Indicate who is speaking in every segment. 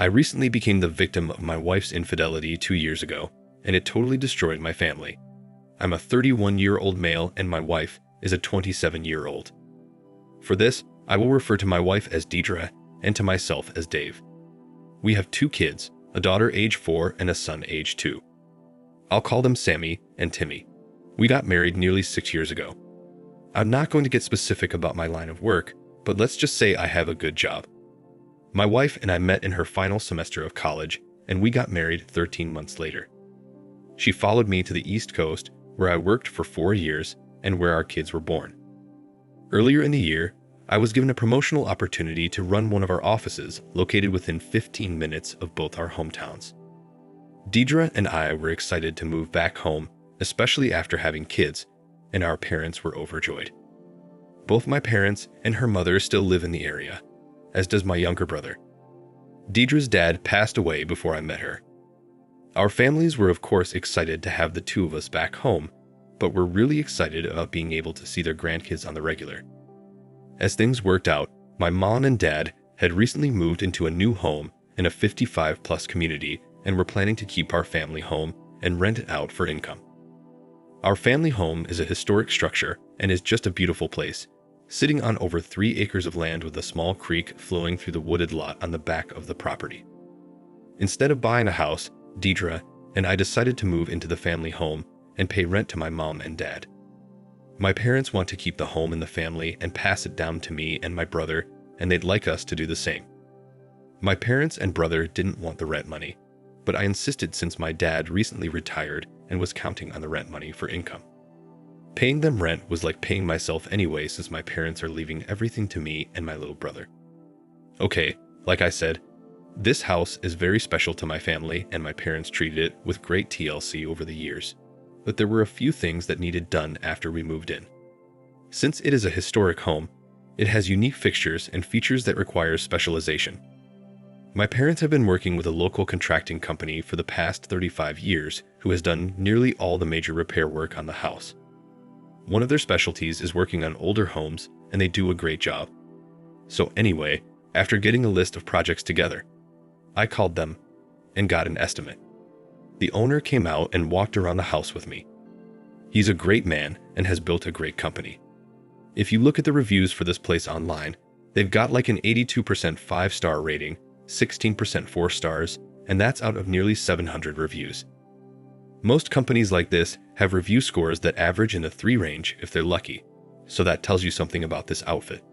Speaker 1: I recently became the victim of my wife's infidelity 2 years ago, and it totally destroyed my family. I'm a 31-year-old male and my wife is a 27-year-old. For this, I will refer to my wife as Deidre and to myself as Dave. We have 2 kids, a daughter age 4 and a son age 2. I'll call them Sammy and Timmy. We got married nearly 6 years ago. I'm not going to get specific about my line of work, but let's just say I have a good job. My wife and I met in her final semester of college, and we got married 13 months later. She followed me to the East Coast, where I worked for 4 years and where our kids were born. Earlier in the year, I was given a promotional opportunity to run one of our offices located within 15 minutes of both our hometowns. Deidre and I were excited to move back home, especially after having kids, and our parents were overjoyed. Both my parents and her mother still live in the area, as does my younger brother. Deidre's dad passed away before I met her. Our families were of course excited to have the 2 of us back home, but were really excited about being able to see their grandkids on the regular. As things worked out, my mom and dad had recently moved into a new home in a 55-plus community and were planning to keep our family home and rent it out for income. Our family home is a historic structure and is just a beautiful place, sitting on over 3 acres of land with a small creek flowing through the wooded lot on the back of the property. Instead of buying a house, Deidre and I decided to move into the family home and pay rent to my mom and dad. My parents want to keep the home in the family and pass it down to me and my brother, and they'd like us to do the same. My parents and brother didn't want the rent money, but I insisted since my dad recently retired and was counting on the rent money for income. Paying them rent was like paying myself anyway since my parents are leaving everything to me and my little brother. Okay, like I said, this house is very special to my family and my parents treated it with great TLC over the years, but there were a few things that needed done after we moved in. Since it is a historic home, it has unique fixtures and features that require specialization. My parents have been working with a local contracting company for the past 35 years who has done nearly all the major repair work on the house. One of their specialties is working on older homes, and they do a great job. So anyway, after getting a list of projects together, I called them and got an estimate. The owner came out and walked around the house with me. He's a great man and has built a great company. If you look at the reviews for this place online, they've got like an 82% 5-star rating, 16% 4 stars, and that's out of nearly 700 reviews. Most companies like this have review scores that average in the 3 range if they're lucky, so that tells you something about this outfit.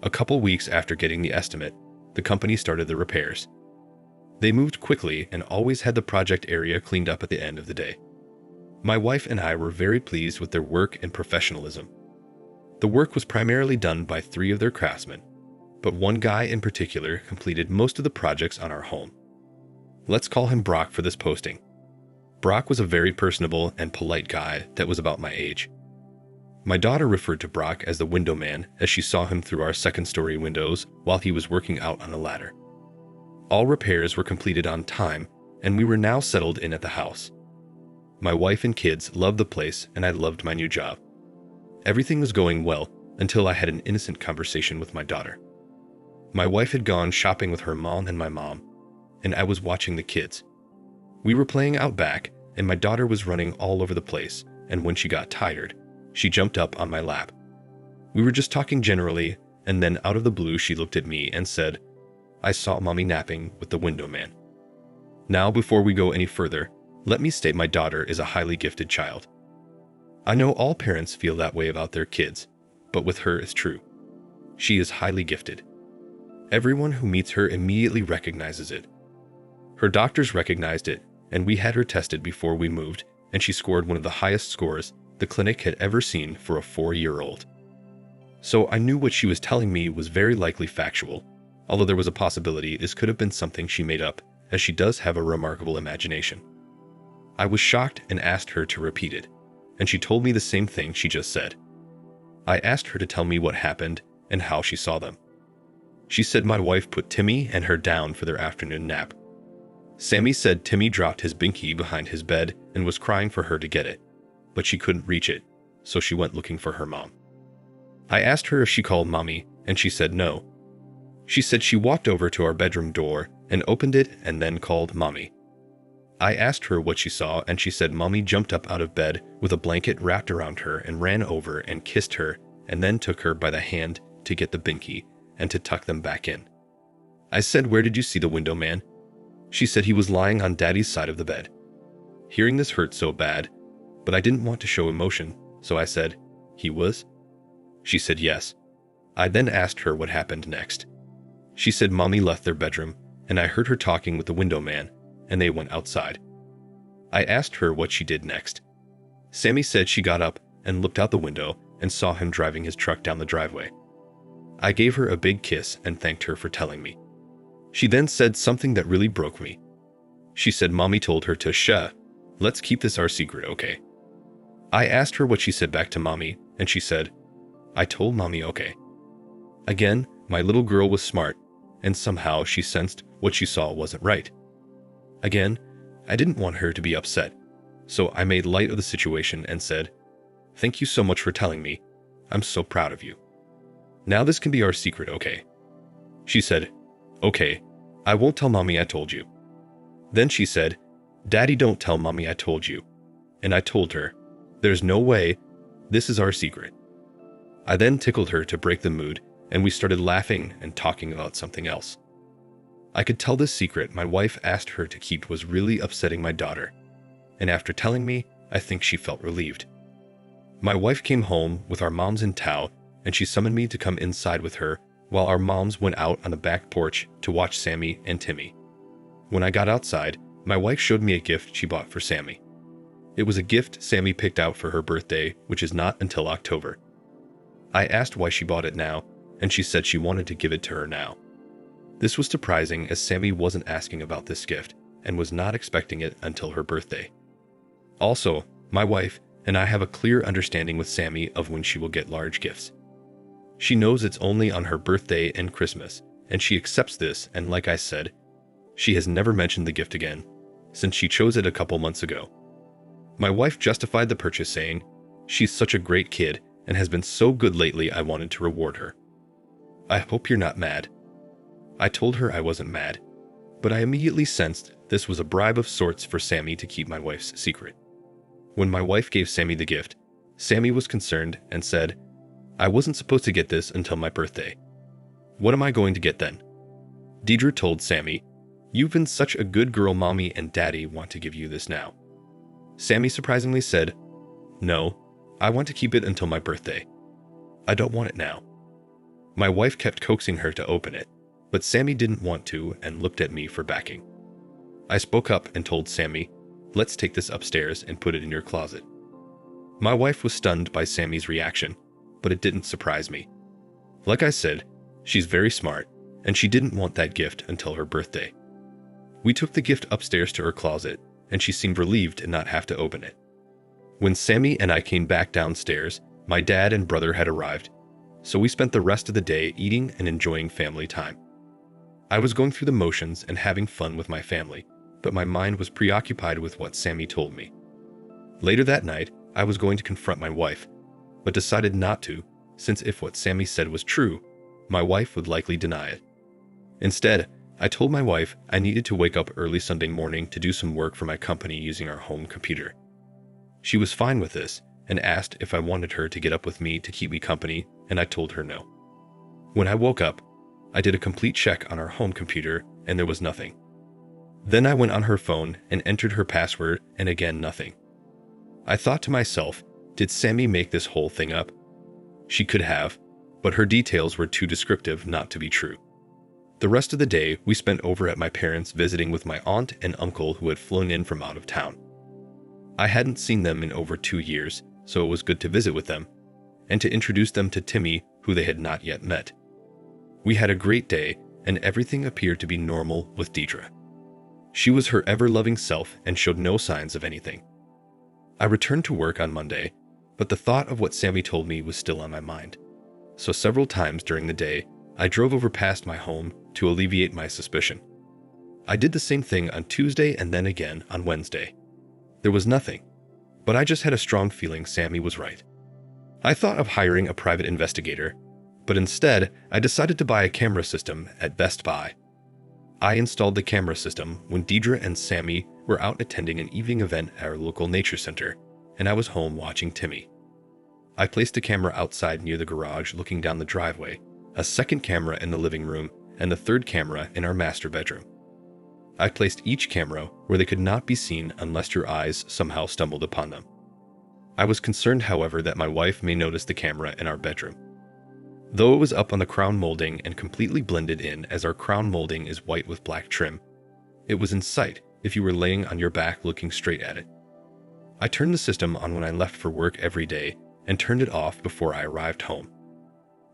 Speaker 1: A couple weeks after getting the estimate, the company started the repairs. They moved quickly and always had the project area cleaned up at the end of the day. My wife and I were very pleased with their work and professionalism. The work was primarily done by 3 of their craftsmen, but one guy in particular completed most of the projects on our home. Let's call him Brock for this posting. Brock was a very personable and polite guy that was about my age. My daughter referred to Brock as the window man as she saw him through our second-story windows while he was working out on a ladder. All repairs were completed on time, and we were now settled in at the house. My wife and kids loved the place, and I loved my new job. Everything was going well until I had an innocent conversation with my daughter. My wife had gone shopping with her mom and my mom, and I was watching the kids. We were playing out back, and my daughter was running all over the place, and when she got tired, she jumped up on my lap. We were just talking generally, and then out of the blue she looked at me and said, "I saw Mommy napping with the window man." Now, before we go any further, let me state my daughter is a highly gifted child. I know all parents feel that way about their kids, but with her it's true. She is highly gifted. Everyone who meets her immediately recognizes it. Her doctors recognized it, and we had her tested before we moved, and she scored one of the highest scores the clinic had ever seen for a 4-year-old. So I knew what she was telling me was very likely factual, although there was a possibility this could have been something she made up, as she does have a remarkable imagination. I was shocked and asked her to repeat it, and she told me the same thing she just said. I asked her to tell me what happened and how she saw them. She said my wife put Timmy and her down for their afternoon nap. Sammy said Timmy dropped his binky behind his bed and was crying for her to get it, but she couldn't reach it, so she went looking for her mom. I asked her if she called Mommy, and she said no. She said she walked over to our bedroom door and opened it and then called Mommy. I asked her what she saw, and she said Mommy jumped up out of bed with a blanket wrapped around her and ran over and kissed her and then took her by the hand to get the binky and to tuck them back in. I said, "Where did you see the window man?" She said he was lying on Daddy's side of the bed. Hearing this hurt so bad, but I didn't want to show emotion, so I said, "He was?" She said yes. I then asked her what happened next. She said Mommy left their bedroom, and I heard her talking with the window man, and they went outside. I asked her what she did next. Sammy said she got up and looked out the window and saw him driving his truck down the driveway. I gave her a big kiss and thanked her for telling me. She then said something that really broke me. She said Mommy told her to shh, let's keep this our secret, okay? I asked her what she said back to Mommy, and she said, I told Mommy okay. Again, my little girl was smart, and somehow she sensed what she saw wasn't right. Again, I didn't want her to be upset, so I made light of the situation and said, "Thank you so much for telling me. I'm so proud of you. Now this can be our secret, okay?" She said, "Okay, I won't tell Mommy I told you." Then she said, "Daddy, don't tell Mommy I told you." And I told her, "There's no way, this is our secret." I then tickled her to break the mood, and we started laughing and talking about something else. I could tell this secret my wife asked her to keep was really upsetting my daughter, and after telling me, I think she felt relieved. My wife came home with our moms in tow, and she summoned me to come inside with her while our moms went out on the back porch to watch Sammy and Timmy. When I got outside, my wife showed me a gift she bought for Sammy. It was a gift Sammy picked out for her birthday, which is not until October. I asked why she bought it now, and she said she wanted to give it to her now. This was surprising as Sammy wasn't asking about this gift and was not expecting it until her birthday. Also, my wife and I have a clear understanding with Sammy of when she will get large gifts. She knows it's only on her birthday and Christmas, and she accepts this, and like I said, she has never mentioned the gift again, since she chose it a couple months ago. My wife justified the purchase saying, "She's such a great kid and has been so good lately, I wanted to reward her." I hope you're not mad. I told her I wasn't mad, but I immediately sensed this was a bribe of sorts for Sammy to keep my wife's secret. When my wife gave Sammy the gift, Sammy was concerned and said, "I wasn't supposed to get this until my birthday. What am I going to get then?" Deidre told Sammy, "You've been such a good girl, Mommy and Daddy want to give you this now." Sammy surprisingly said, "No, I want to keep it until my birthday. I don't want it now." My wife kept coaxing her to open it, but Sammy didn't want to and looked at me for backing. I spoke up and told Sammy, "Let's take this upstairs and put it in your closet." My wife was stunned by Sammy's reaction, but it didn't surprise me. Like I said, she's very smart, and she didn't want that gift until her birthday. We took the gift upstairs to her closet, and she seemed relieved to not have to open it. When Sammy and I came back downstairs, my dad and brother had arrived, so we spent the rest of the day eating and enjoying family time. I was going through the motions and having fun with my family, but my mind was preoccupied with what Sammy told me. Later that night, I was going to confront my wife, but decided not to, since if what Sammy said was true, my wife would likely deny it. Instead, I told my wife I needed to wake up early Sunday morning to do some work for my company using our home computer. She was fine with this and asked if I wanted her to get up with me to keep me company, and I told her no. When I woke up, I did a complete check on our home computer and there was nothing. Then I went on her phone and entered her password, and again nothing. I thought to myself, did Sammy make this whole thing up? She could have, but her details were too descriptive not to be true. The rest of the day we spent over at my parents' visiting with my aunt and uncle who had flown in from out of town. I hadn't seen them in over 2 years, so it was good to visit with them, and to introduce them to Timmy, who they had not yet met. We had a great day, and everything appeared to be normal with Deidre. She was her ever-loving self and showed no signs of anything. I returned to work on Monday, but the thought of what Sammy told me was still on my mind. So several times during the day, I drove over past my home to alleviate my suspicion. I did the same thing on Tuesday and then again on Wednesday. There was nothing, but I just had a strong feeling Sammy was right. I thought of hiring a private investigator, but instead I decided to buy a camera system at Best Buy. I installed the camera system when Deidre and Sammy were out attending an evening event at our local nature center, and I was home watching Timmy. I placed a camera outside near the garage looking down the driveway, a second camera in the living room, and the third camera in our master bedroom. I placed each camera where they could not be seen unless your eyes somehow stumbled upon them. I was concerned, however, that my wife may notice the camera in our bedroom. Though it was up on the crown molding and completely blended in, as our crown molding is white with black trim, it was in sight if you were laying on your back looking straight at it. I turned the system on when I left for work every day and turned it off before I arrived home.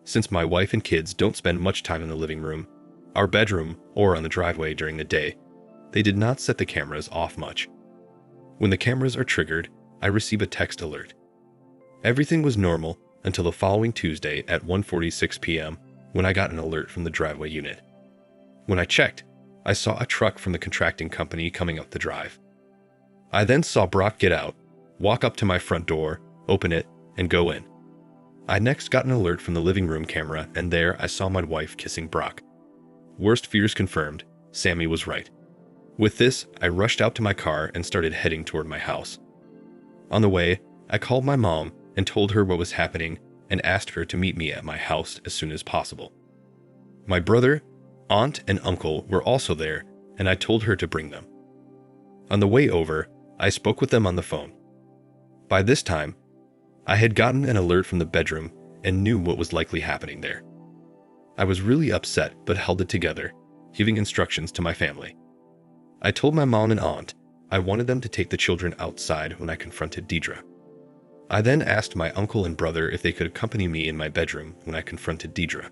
Speaker 1: Since my wife and kids don't spend much time in the living room, our bedroom, or on the driveway during the day, they did not set the cameras off much. When the cameras are triggered, I receive a text alert. Everything was normal until the following Tuesday at 1:46 p.m. when I got an alert from the driveway unit. When I checked, I saw a truck from the contracting company coming up the drive. I then saw Brock get out, walk up to my front door, open it, and go in. I next got an alert from the living room camera, and there I saw my wife kissing Brock. Worst fears confirmed, Sammy was right. With this, I rushed out to my car and started heading toward my house. On the way, I called my mom and told her what was happening and asked her to meet me at my house as soon as possible. My brother, aunt, and uncle were also there, and I told her to bring them. On the way over, I spoke with them on the phone. By this time, I had gotten an alert from the bedroom and knew what was likely happening there. I was really upset but held it together, giving instructions to my family. I told my mom and aunt I wanted them to take the children outside when I confronted Deidre. I then asked my uncle and brother if they could accompany me in my bedroom when I confronted Deidre.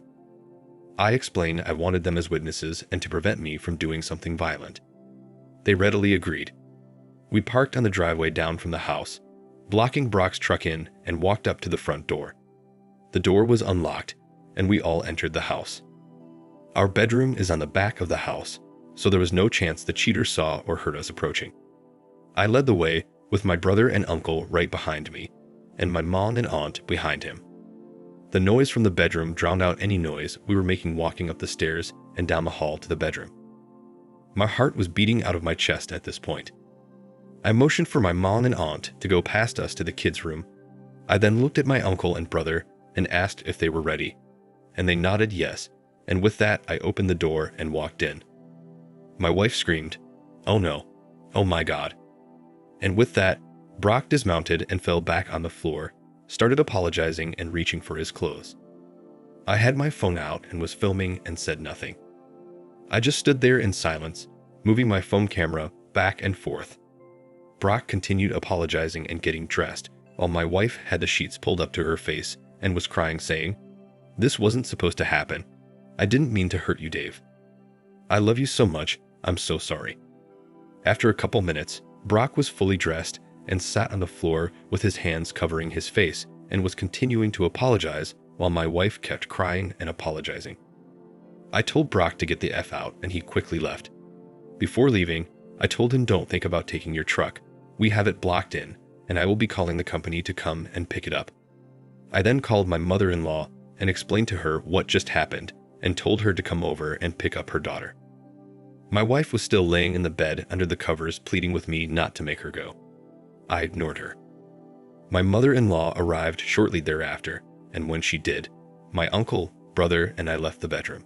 Speaker 1: I explained I wanted them as witnesses and to prevent me from doing something violent. They readily agreed. We parked on the driveway down from the house, blocking Brock's truck in, and walked up to the front door. The door was unlocked, and we all entered the house. Our bedroom is on the back of the house, so there was no chance the cheater saw or heard us approaching. I led the way with my brother and uncle right behind me, and my mom and aunt behind him. The noise from the bedroom drowned out any noise we were making walking up the stairs and down the hall to the bedroom. My heart was beating out of my chest at this point. I motioned for my mom and aunt to go past us to the kids' room. I then looked at my uncle and brother and asked if they were ready, and they nodded yes, and with that I opened the door and walked in. My wife screamed, "Oh no, oh my God." And with that, Brock dismounted and fell back on the floor, started apologizing and reaching for his clothes. I had my phone out and was filming and said nothing. I just stood there in silence, moving my phone camera back and forth. Brock continued apologizing and getting dressed, while my wife had the sheets pulled up to her face and was crying, saying, "This wasn't supposed to happen. I didn't mean to hurt you, Dave. I love you so much, I'm so sorry." After a couple minutes, Brock was fully dressed and sat on the floor with his hands covering his face and was continuing to apologize while my wife kept crying and apologizing. I told Brock to get the F out and he quickly left. Before leaving, I told him, "Don't think about taking your truck. We have it blocked in, and I will be calling the company to come and pick it up." I then called my mother-in-law and explained to her what just happened and told her to come over and pick up her daughter. My wife was still laying in the bed under the covers, pleading with me not to make her go. I ignored her. My mother-in-law arrived shortly thereafter, and when she did, my uncle, brother, and I left the bedroom.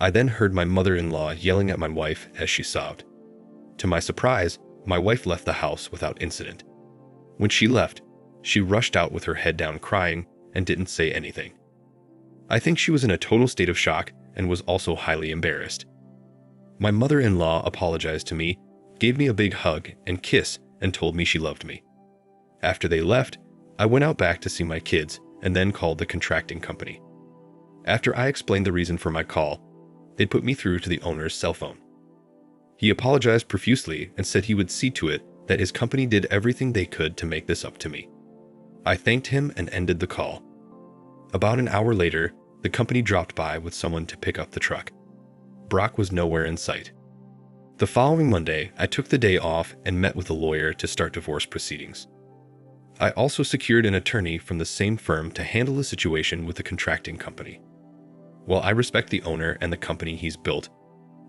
Speaker 1: I then heard my mother-in-law yelling at my wife as she sobbed. To my surprise, my wife left the house without incident. When she left, she rushed out with her head down crying and didn't say anything. I think she was in a total state of shock and was also highly embarrassed. My mother-in-law apologized to me, gave me a big hug and kiss, and told me she loved me. After they left, I went out back to see my kids and then called the contracting company. After I explained the reason for my call, they put me through to the owner's cell phone. He apologized profusely and said he would see to it that his company did everything they could to make this up to me. I thanked him and ended the call. About an hour later, the company dropped by with someone to pick up the truck. Brock was nowhere in sight. The following Monday, I took the day off and met with a lawyer to start divorce proceedings. I also secured an attorney from the same firm to handle the situation with the contracting company. While I respect the owner and the company he's built,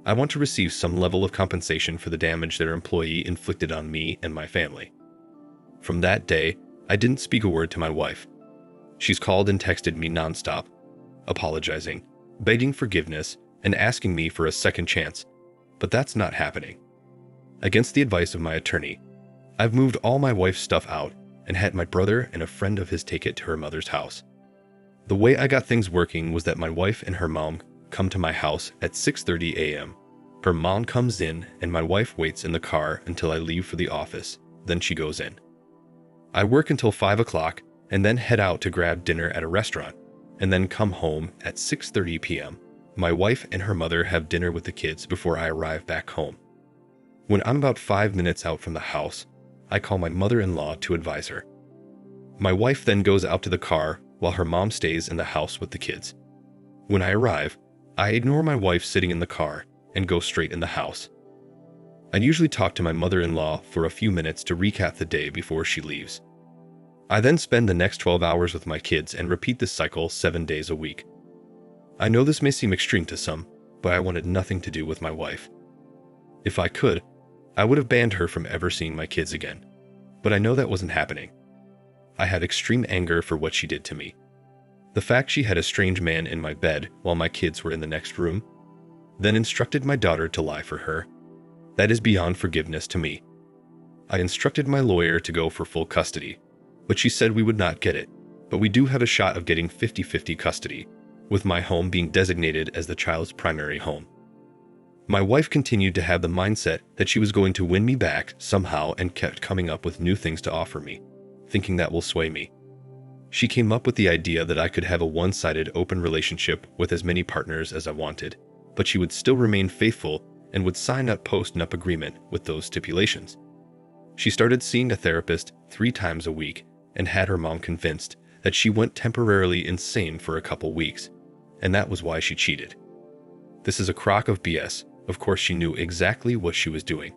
Speaker 1: I want to receive some level of compensation for the damage their employee inflicted on me and my family. From that day, I didn't speak a word to my wife. She's called and texted me nonstop, apologizing, begging forgiveness, and asking me for a second chance, but that's not happening. Against the advice of my attorney, I've moved all my wife's stuff out and had my brother and a friend of his take it to her mother's house. The way I got things working was that my wife and her mom come to my house at 6:30 a.m. Her mom comes in and my wife waits in the car until I leave for the office, then she goes in. I work until 5 o'clock and then head out to grab dinner at a restaurant, and then come home at 6:30 p.m. My wife and her mother have dinner with the kids before I arrive back home. When I'm about 5 minutes out from the house, I call my mother-in-law to advise her. My wife then goes out to the car while her mom stays in the house with the kids. When I arrive, I ignore my wife sitting in the car and go straight in the house. I usually talk to my mother-in-law for a few minutes to recap the day before she leaves. I then spend the next 12 hours with my kids and repeat this cycle 7 days a week. I know this may seem extreme to some, but I wanted nothing to do with my wife. If I could, I would have banned her from ever seeing my kids again, but I know that wasn't happening. I had extreme anger for what she did to me. The fact she had a strange man in my bed while my kids were in the next room, then instructed my daughter to lie for her, that is beyond forgiveness to me. I instructed my lawyer to go for full custody, but she said we would not get it, but we do have a shot of getting 50-50 custody, with my home being designated as the child's primary home. My wife continued to have the mindset that she was going to win me back somehow and kept coming up with new things to offer me, thinking that will sway me. She came up with the idea that I could have a one-sided open relationship with as many partners as I wanted, but she would still remain faithful and would sign a post-nup agreement with those stipulations. She started seeing a therapist 3 times a week and had her mom convinced that she went temporarily insane for a couple weeks, and that was why she cheated. This is a crock of BS. Of course, she knew exactly what she was doing.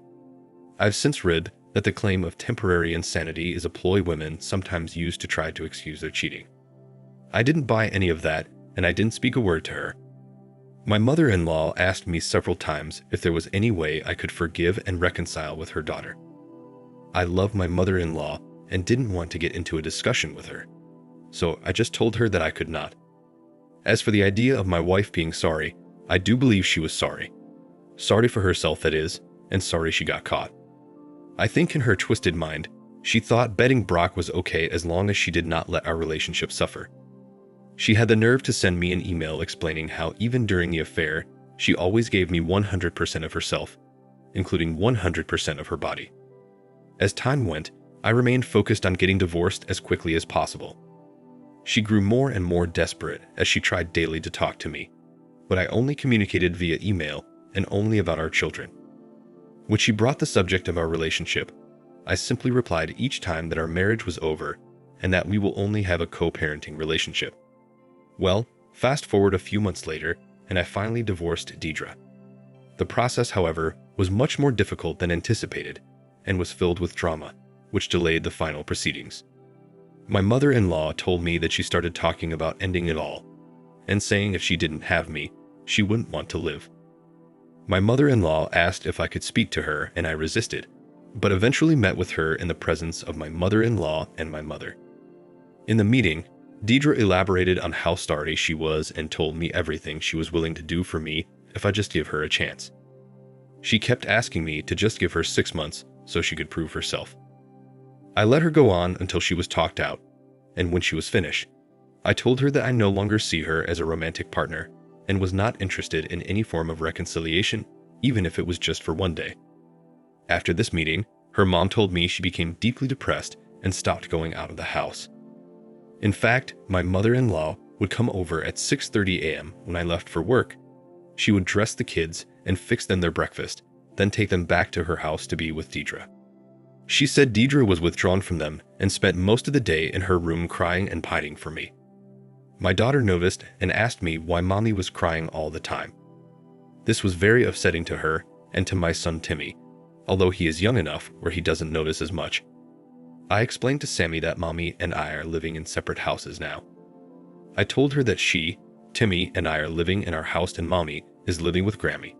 Speaker 1: I've since read that the claim of temporary insanity is a ploy women sometimes use to try to excuse their cheating. I didn't buy any of that, and I didn't speak a word to her. My mother-in-law asked me several times if there was any way I could forgive and reconcile with her daughter. I love my mother-in-law and didn't want to get into a discussion with her, so I just told her that I could not. As for the idea of my wife being sorry, I do believe she was sorry. Sorry for herself, that is, and sorry she got caught. I think in her twisted mind, she thought betting Brock was okay as long as she did not let our relationship suffer. She had the nerve to send me an email explaining how even during the affair, she always gave me 100% of herself, including 100% of her body. As time went, I remained focused on getting divorced as quickly as possible. She grew more and more desperate as she tried daily to talk to me, but I only communicated via email and only about our children. When she brought the subject of our relationship, I simply replied each time that our marriage was over and that we will only have a co-parenting relationship. Well, fast forward a few months later, and I finally divorced Deidre. The process, however, was much more difficult than anticipated and was filled with drama, which delayed the final proceedings. My mother-in-law told me that she started talking about ending it all and saying if she didn't have me, she wouldn't want to live. My mother-in-law asked if I could speak to her, and I resisted, but eventually met with her in the presence of my mother-in-law and my mother. In the meeting, Deidre elaborated on how sorry she was and told me everything she was willing to do for me if I just give her a chance. She kept asking me to just give her 6 months so she could prove herself. I let her go on until she was talked out, and when she was finished, I told her that I no longer see her as a romantic partner and was not interested in any form of reconciliation, even if it was just for one day. After this meeting, her mom told me she became deeply depressed and stopped going out of the house. In fact, my mother-in-law would come over at 6:30 a.m. when I left for work. She would dress the kids and fix them their breakfast, then take them back to her house to be with Deidre. She said Deidre was withdrawn from them and spent most of the day in her room crying and pining for me. My daughter noticed and asked me why mommy was crying all the time. This was very upsetting to her and to my son Timmy, although he is young enough where he doesn't notice as much. I explained to Sammy that mommy and I are living in separate houses now. I told her that she, Timmy, and I are living in our house and mommy is living with Grammy.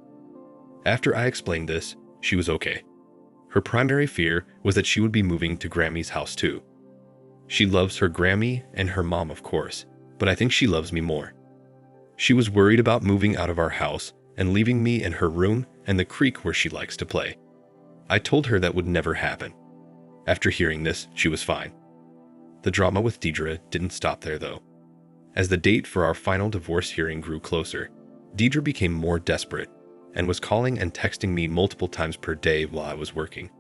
Speaker 1: After I explained this, she was okay. Her primary fear was that she would be moving to Grammy's house too. She loves her Grammy and her mom, of course, but I think she loves me more. She was worried about moving out of our house and leaving me in her room and the creek where she likes to play. I told her that would never happen. After hearing this, she was fine. The drama with Deidre didn't stop there though. As the date for our final divorce hearing grew closer, Deidre became more desperate and was calling and texting me multiple times per day while I was working,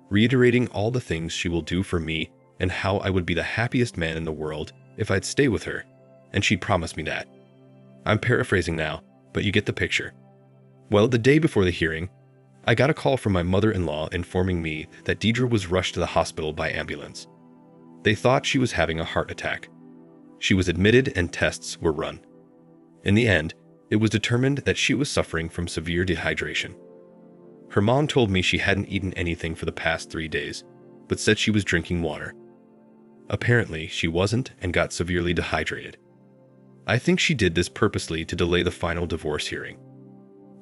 Speaker 1: reiterating all the things she will do for me and how I would be the happiest man in the world if I'd stay with her, and she'd promised me that. I'm paraphrasing now, but you get the picture. Well, the day before the hearing, I got a call from my mother-in-law informing me that Deidre was rushed to the hospital by ambulance. They thought she was having a heart attack. She was admitted and tests were run. In the end, it was determined that she was suffering from severe dehydration. Her mom told me she hadn't eaten anything for the past 3 days, but said she was drinking water. Apparently, she wasn't and got severely dehydrated. I think she did this purposely to delay the final divorce hearing.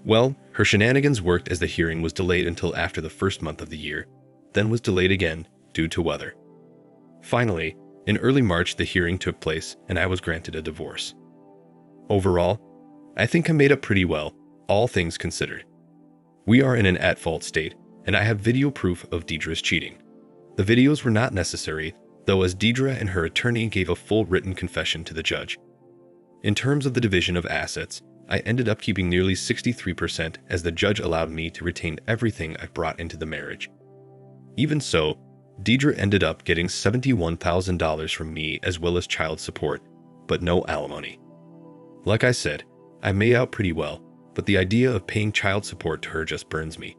Speaker 1: Well, her shenanigans worked as the hearing was delayed until after the first month of the year, then was delayed again due to weather. Finally, in early March, the hearing took place and I was granted a divorce. Overall, I think I made up pretty well, all things considered. We are in an at-fault state, and I have video proof of Deidre's cheating. The videos were not necessary, though, as Deidre and her attorney gave a full written confession to the judge. In terms of the division of assets, I ended up keeping nearly 63% as the judge allowed me to retain everything I brought into the marriage. Even so, Deidre ended up getting $71,000 from me as well as child support, but no alimony. Like I said, I made out pretty well, but the idea of paying child support to her just burns me.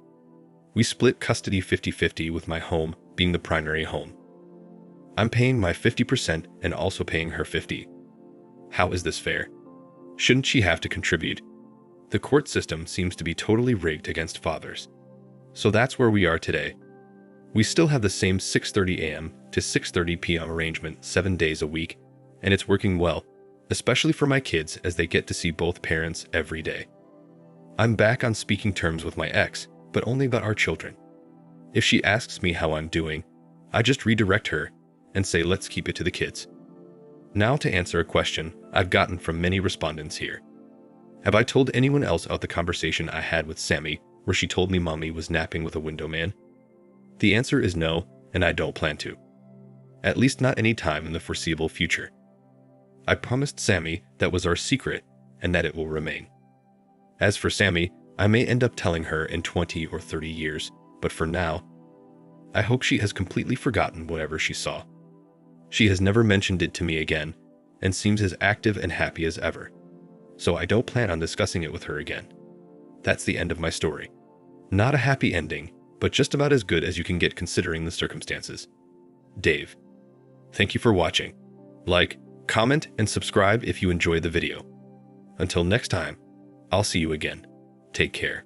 Speaker 1: We split custody 50-50 with my home being the primary home. I'm paying my 50% and also paying her 50%. How is this fair? Shouldn't she have to contribute? The court system seems to be totally rigged against fathers. So that's where we are today. We still have the same 6:30 a.m. to 6:30 p.m. arrangement 7 days a week, and it's working well, especially for my kids as they get to see both parents every day. I'm back on speaking terms with my ex, but only about our children. If she asks me how I'm doing, I just redirect her and say let's keep it to the kids. Now to answer a question I've gotten from many respondents here. Have I told anyone else about the conversation I had with Sammy where she told me mommy was napping with a window man? The answer is no, and I don't plan to. At least not any time in the foreseeable future. I promised Sammy that was our secret and that it will remain. As for Sammy, I may end up telling her in 20 or 30 years, but for now, I hope she has completely forgotten whatever she saw. She has never mentioned it to me again and seems as active and happy as ever, so I don't plan on discussing it with her again. That's the end of my story. Not a happy ending, but just about as good as you can get considering the circumstances. Dave. Thank you for watching. Like, comment, and subscribe if you enjoyed the video. Until next time, I'll see you again. Take care.